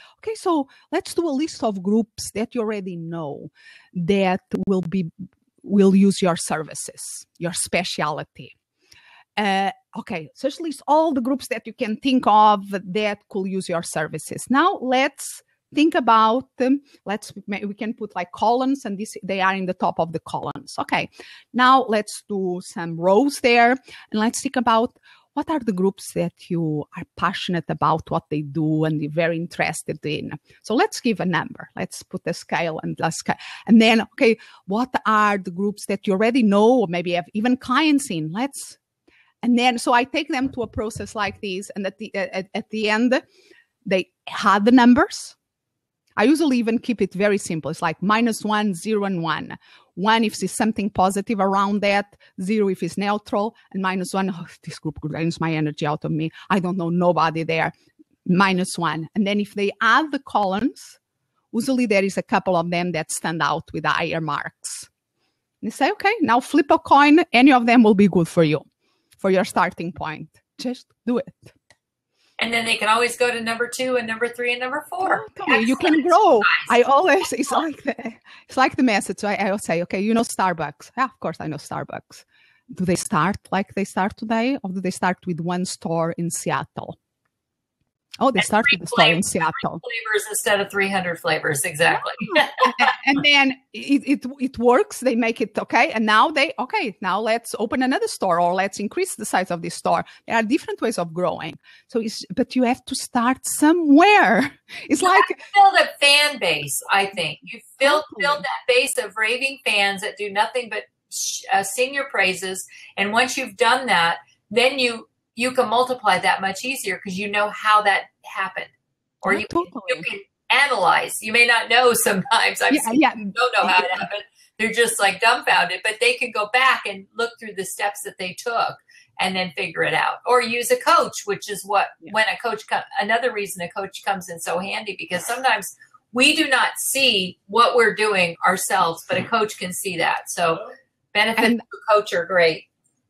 let's do a list of groups that you already know that will use your services, your specialty. So just list all the groups that you can think of that could use your services. Now let's think about we can put like columns, and they are in the top of the columns. Okay, now let's do some rows there, and let's think about what are the groups that you are passionate about what they do and you're very interested in. So let's give a number. Let's put a scale and then, okay, what are the groups that you already know or maybe have even clients in? And then, so I take them to a process like this, and at the end, they had the numbers. I usually even keep it very simple. It's like -1, 0, and 1. 1 if it's something positive around that, 0 if it's neutral, and -1, this group drains my energy out of me. I don't know nobody there. -1. And then if they add the columns, usually there is a couple of them that stand out with higher marks. And you say, okay, now flip a coin. Any of them will be good for you, for your starting point. Just do it. And then they can always go to number 2 and number 3 and number 4. Totally. You can grow. It's like the message. I always say, okay, you know Starbucks. Yeah, of course I know Starbucks. Do they start like they start today, or do they start with one store in Seattle? Oh, they start with the store in Seattle. Flavors instead of 300 flavors, exactly. And then it works. They make it okay. And now now let's open another store, or let's increase the size of this store. There are different ways of growing. But you have to start somewhere. It's like build a fan base. I think you build that base of raving fans that do nothing but sing your praises. And once you've done that, then you can multiply that much easier because you know how that happened, or you can analyze. You may not know sometimes. Don't know how it happened. They're just like dumbfounded, but they can go back and look through the steps that they took and then figure it out, or use a coach, which is when a coach another reason a coach comes in so handy, because sometimes we do not see what we're doing ourselves, but a coach can see that. So benefits of a coach are great.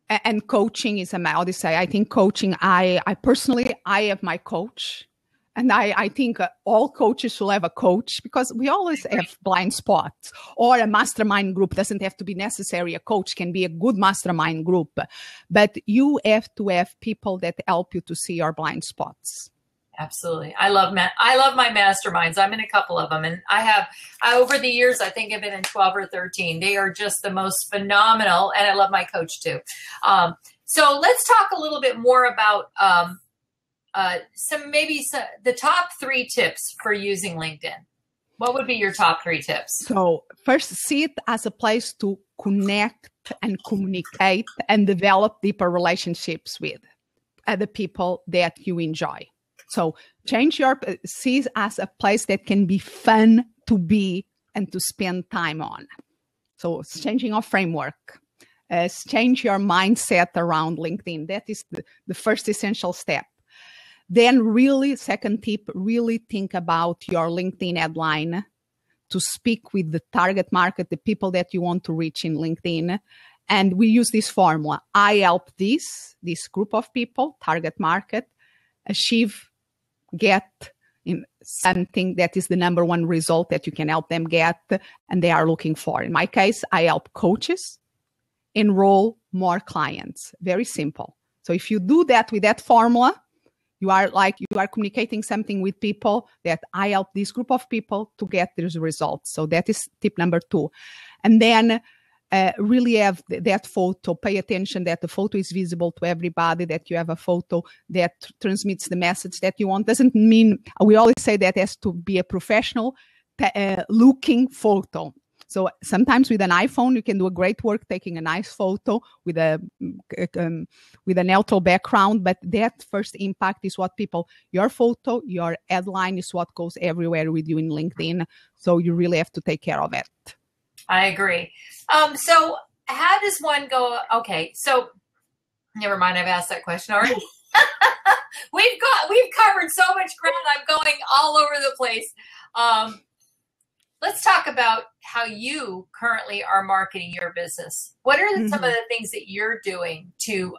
And coaching is I think coaching, I personally have my coach, and I think all coaches should have a coach, because we always have blind spots. Or a mastermind group doesn't have to be necessary. A coach can be a good mastermind group, but you have to have people that help you to see your blind spots. Absolutely. I love my masterminds. I'm in a couple of them, and I over the years, I think I've been in 12 or 13. They are just the most phenomenal. And I love my coach too. So let's talk a little bit more about, the top 3 tips for using LinkedIn. What would be your top 3 tips? So first, see it as a place to connect and communicate and develop deeper relationships with other people that you enjoy. So see it as a place that can be fun to be and to spend time on. So it's changing our framework. Change your mindset around LinkedIn. That is the first essential step. Then second tip, really think about your LinkedIn headline to speak with the target market, the people that you want to reach in LinkedIn. And we use this formula. I help this group of people, target market, achieve, get in something that is the number one result that you can help them get and they are looking for. In my case, I help coaches enroll more clients. Very simple. So if you do that with that formula, you are communicating something with people that I help this group of people to get these results. So that is tip number 2. And then really have that photo, pay attention that the photo is visible to everybody, that you have a photo that transmits the message that you want. Doesn't mean, we always say that has to be a professional looking photo. So sometimes with an iPhone, you can do a great work taking a nice photo with a neutral background, but that first impact is what your photo, your headline is what goes everywhere with you in LinkedIn. So you really have to take care of it. I agree. So how does one go? Okay, so never mind. I've asked that question already. We've covered so much ground. I'm going all over the place. Let's talk about how you currently are marketing your business. What are some of the things that you're doing to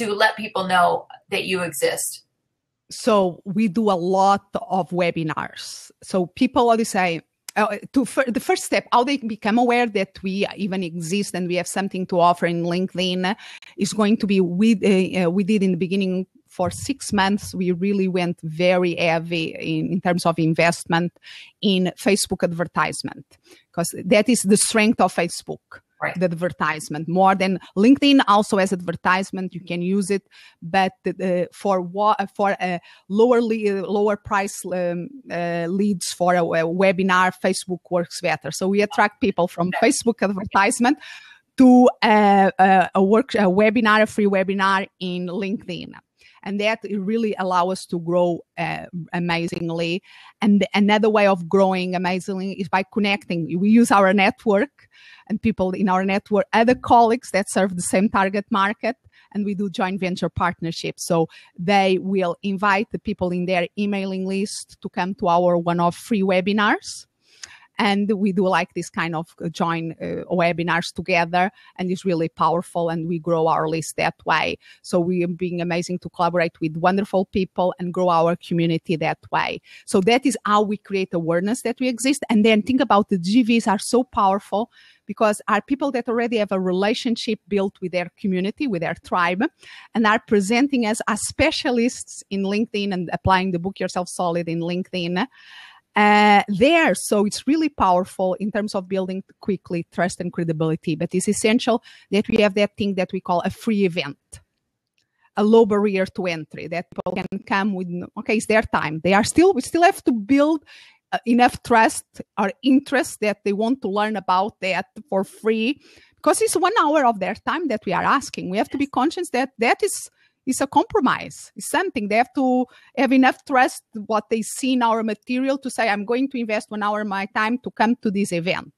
let people know that you exist? So we do a lot of webinars. So people always say, the first step, how they become aware that we even exist and we have something to offer in LinkedIn is going to be, we did in the beginning for 6 months, we really went very heavy in terms of investment in Facebook advertisement, because that is the strength of Facebook. Right. The advertisement more than LinkedIn also has advertisement. You can use it, but for lower price leads for a webinar, Facebook works better. So we attract people from Facebook advertisement to a webinar, a free webinar in LinkedIn. And that really allows us to grow amazingly. And another way of growing amazingly is by connecting. We use our network and people in our network, other colleagues that serve the same target market, and we do joint venture partnerships. So they will invite the people in their emailing list to come to our one-off free webinars. And we do like this kind of joint webinars together, and it's really powerful, and we grow our list that way. So we are being amazing to collaborate with wonderful people and grow our community that way. So that is how we create awareness that we exist. And then think about the GVs are so powerful because are people that already have a relationship built with their community, with their tribe, and are presenting as specialists in LinkedIn and applying the Book Yourself Solid in LinkedIn. There. So it's really powerful in terms of building quickly trust and credibility, but it's essential that we have that thing that we call a free event, a low barrier to entry, that people can come with, okay, it's their time. We still have to build enough trust or interest that they want to learn about that for free, because it's 1 hour of their time that we are asking. We have to be conscious that is a compromise. It's something they have to have enough trust what they see in our material to say, I'm going to invest 1 hour of my time to come to this event.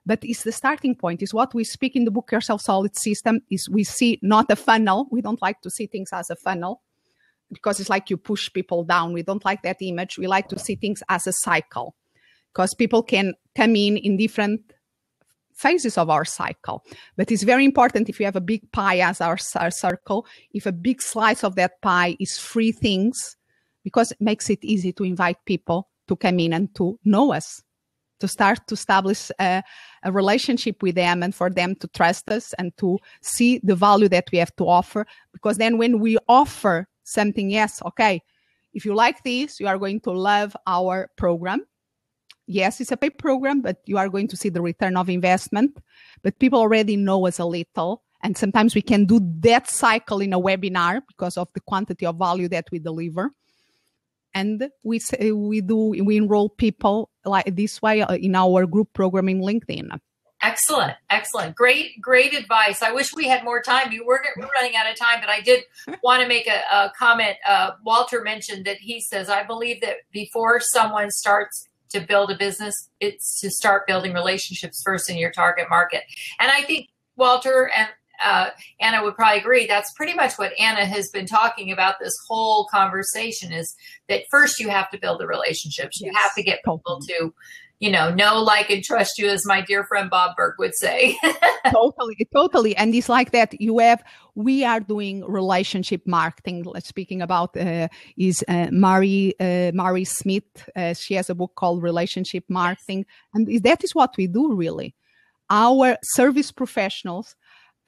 But it's the starting point. Is what we speak in the Book Yourself Solid system is we see not a funnel. We don't like to see things as a funnel because it's like you push people down. We don't like that image. We like to see things as a cycle because people can come in different phases of our cycle. But it's very important if you have a big pie as our circle, if a big slice of that pie is free things, because it makes it easy to invite people to come in and to know us, to start to establish a relationship with them and for them to trust us and to see the value that we have to offer. Because then when we offer something, yes, okay, if you like this, you are going to love our program. Yes, it's a paid program, but you are going to see the return of investment. But people already know us a little. And sometimes we can do that cycle in a webinar because of the quantity of value that we deliver. And we enroll people like this way in our group program in LinkedIn. Excellent. Great advice. I wish we had more time. We're running out of time, but I did want to make a comment. Walter mentioned that he says, I believe that before someone starts to build a business, it's to start building relationships first in your target market. And I think Walter and Anna would probably agree. That's pretty much what Anna has been talking about this whole conversation, is that first you have to build the relationships. Yes. You have to get people know, like, and trust you, as my dear friend Bob Berg would say. Totally. And it's like that we are doing relationship marketing. Speaking about is Mary Smith. She has a book called Relationship Marketing. And that is what we do, really. Our service professionals,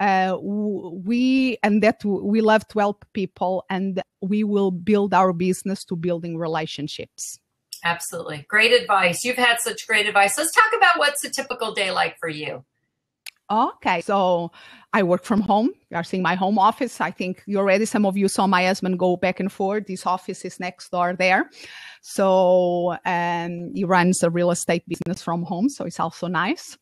we love to help people, and we will build our business to building relationships. Absolutely. Great advice. You've had such great advice. Let's talk about what's a typical day like for you. Okay. So I work from home. You are seeing my home office. I think some of you saw my husband go back and forth. This office is next door there. So he runs a real estate business from home. So it's also nice.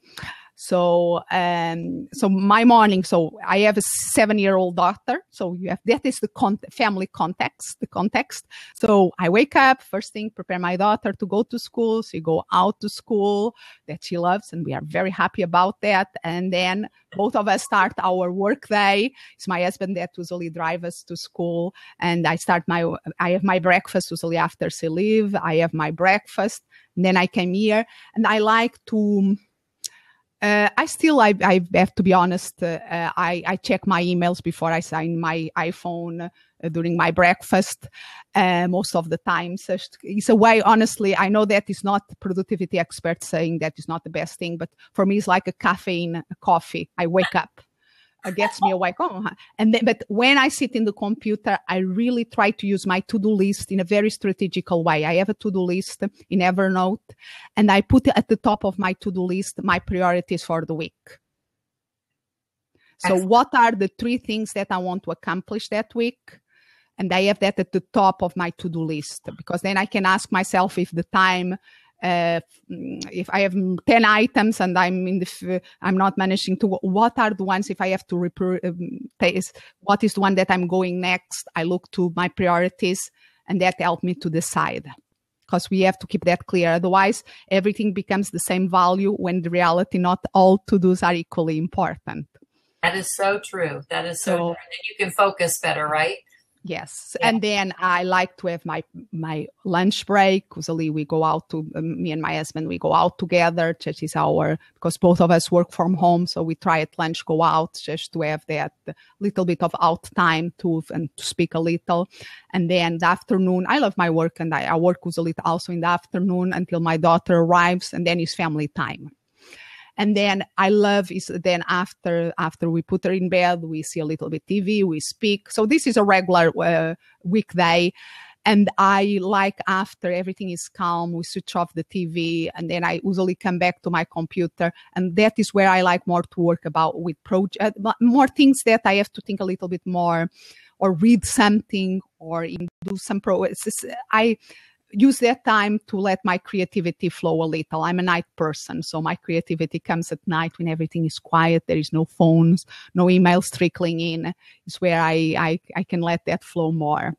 So my morning, so I have a 7-year-old daughter. So that is the family context, the context. So I wake up first thing, prepare my daughter to go to school. She go out to school that she loves, and we are very happy about that. And then both of us start our work day. It's my husband that usually drives us to school, and I have my breakfast usually after she leave. I have my breakfast, and then I came here, and I like to. I have to be honest, I check my emails before I sign my iPhone during my breakfast, most of the time. So it's a way, honestly, I know that is not productivity experts saying that is not the best thing, but for me, it's like a coffee. I wake up. Gets me awake. But when I sit in the computer, I really try to use my to-do list in a very strategical way. I have a to-do list in Evernote, and I put at the top of my to-do list my priorities for the week. So what are the 3 things that I want to accomplish that week? And I have that at the top of my to-do list, because then I can ask myself if the time if I have 10 items and I'm not managing to, what are the ones, if I have to what is the one that I'm going next? I look to my priorities, and that helps me to decide, because we have to keep that clear. Otherwise, everything becomes the same value, when the reality, not all to-dos are equally important. That is so true. That is so true. And then you can focus better, right? Yes. Yeah. And then I like to have my lunch break. Usually we go out me and my husband, we go out together. That is because both of us work from home. So we try at lunch, go out just to have that little bit of out time to speak a little. And then the afternoon, I love my work, and I work usually also in the afternoon until my daughter arrives, and then it's family time. And then I love is then after we put her in bed, we see a little bit TV, we speak. So this is a regular weekday. And I like, after everything is calm, we switch off the TV, and then I usually come back to my computer. And that is where I like more to work about with more things that I have to think a little bit more, or read something, or do some I use that time to let my creativity flow a little. I'm a night person, so my creativity comes at night when everything is quiet. There is no phones, no emails trickling in. It's where I can let that flow more.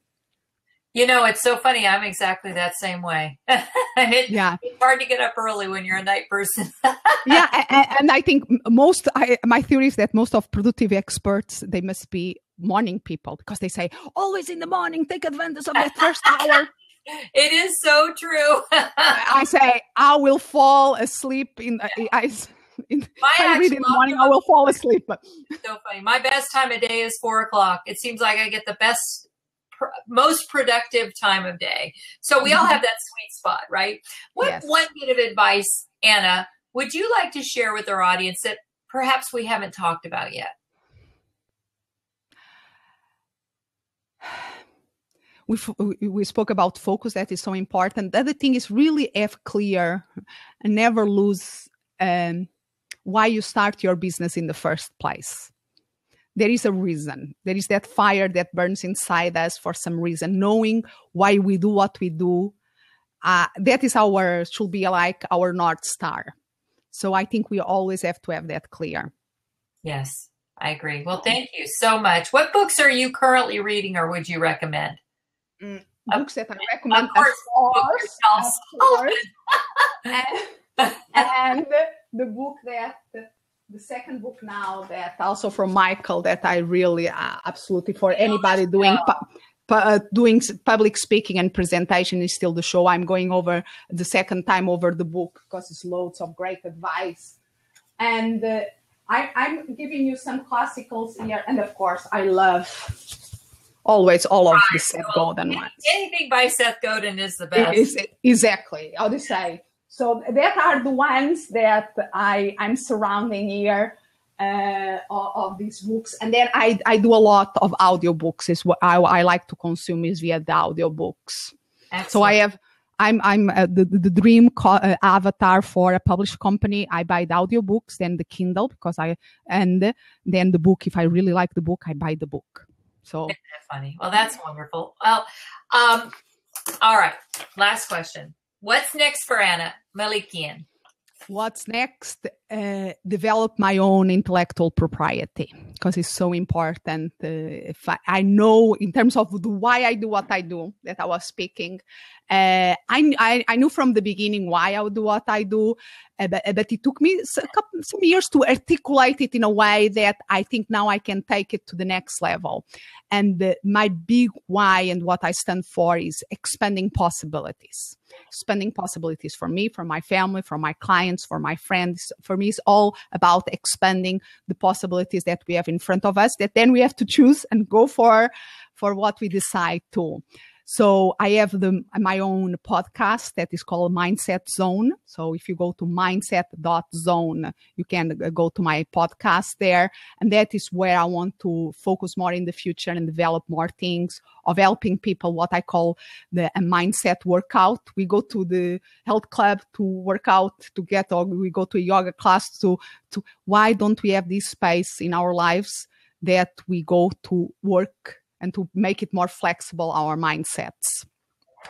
It's so funny. I'm exactly that same way. It's hard to get up early when you're a night person. Yeah, and I think my theory is that most of productive experts, they must be morning people, because they say, always in the morning, take advantage of that first hour. It is so true. I say, I will fall asleep if I read in the morning, I will fall asleep. So funny. My best time of day is 4:00. It seems like I get the best, most productive time of day. So we all have that sweet spot, right? What one bit of advice, Anna, would you like to share with our audience that perhaps we haven't talked about yet? We spoke about focus. That is so important. The other thing is really have clear and never lose why you start your business in the first place. There is a reason. There is that fire that burns inside us for some reason. Knowing why we do what we do, that is should be like our North Star. So I think we always have to have that clear. Yes, I agree. Well, thank you so much. What books are you currently reading, or would you recommend? Books that I recommend, and the book the second book now, that also from Michael, that I really absolutely, for anybody doing doing public speaking and presentation is still the show. I'm going over the second time over the book because it's loads of great advice. And I'm giving you some classicals here. And of course, I love always all of the Seth Godin ones. Anything by Seth Godin is the best. Exactly. How to say. So that are the ones that I'm surrounding here. Of these books, and then I do a lot of audiobooks. Is what I like to consume is via the audiobooks. Excellent. So I'm the dream avatar for a published company. I buy the audiobooks, then the Kindle and then the book. If I really like the book, I buy the book. So isn't that funny? Well, that's wonderful. Well, all right. Last question. What's next for Anna Melikian? What's next? Develop my own intellectual propriety, because it's so important. If I know in terms of why I do what I do, that I was speaking, I knew from the beginning why I would do what I do, but it took me some years to articulate it in a way that I think now I can take it to the next level. And my big why and what I stand for is expanding possibilities. Expanding possibilities for me, for my family, for my clients, for my friends. For me, it's all about expanding the possibilities that we have in front of us, that then we have to choose and go for what we decide to. So I have my own podcast that is called Mindset Zone. So if you go to mindset.zone, you can go to my podcast there. And that is where I want to focus more in the future and develop more things of helping people, what I call a mindset workout. We go to the health club to work out together, or we go to a yoga class to why don't we have this space in our lives that we go to work and to make it more flexible, our mindsets.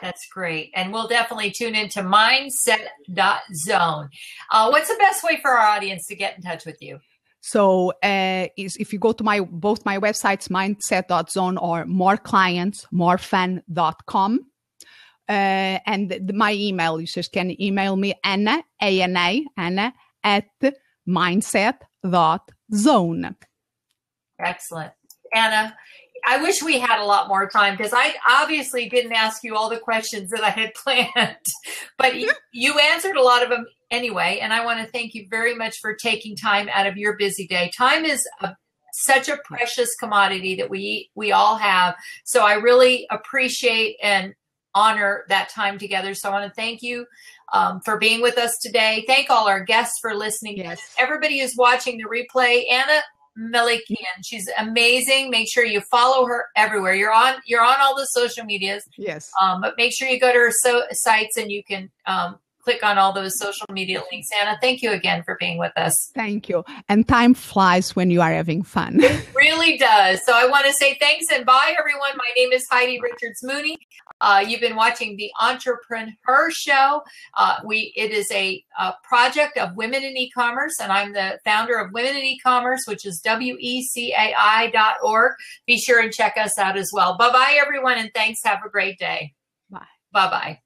That's great. And we'll definitely tune into mindset.zone. What's the best way for our audience to get in touch with you? So if you go to both my websites, mindset.zone or moreclientsmorefun.com. And my email, you just can email me, Anna at mindset.zone. Excellent. Anna, I wish we had a lot more time because I obviously didn't ask you all the questions that I had planned, but you answered a lot of them anyway. And I want to thank you very much for taking time out of your busy day. Time is such a precious commodity that we all have. So I really appreciate and honor that time together. So I want to thank you for being with us today. Thank all our guests for listening. Yes. Everybody who's watching the replay, Anna Melikian, she's amazing. Make sure you follow her everywhere. You're on all the social medias. Yes. But make sure you go to her sites and you can click on all those social media links. Anna, thank you again for being with us. Thank you. And time flies when you are having fun. It really does. So I want to say thanks and bye, everyone. My name is Heidi Richards-Mooney. You've been watching the EntreprenHer Show. It is a project of Women in E-Commerce, and I'm the founder of Women in E-Commerce, which is WECAI.org. Be sure and check us out as well. Bye-bye, everyone, and thanks. Have a great day. Bye. Bye-bye.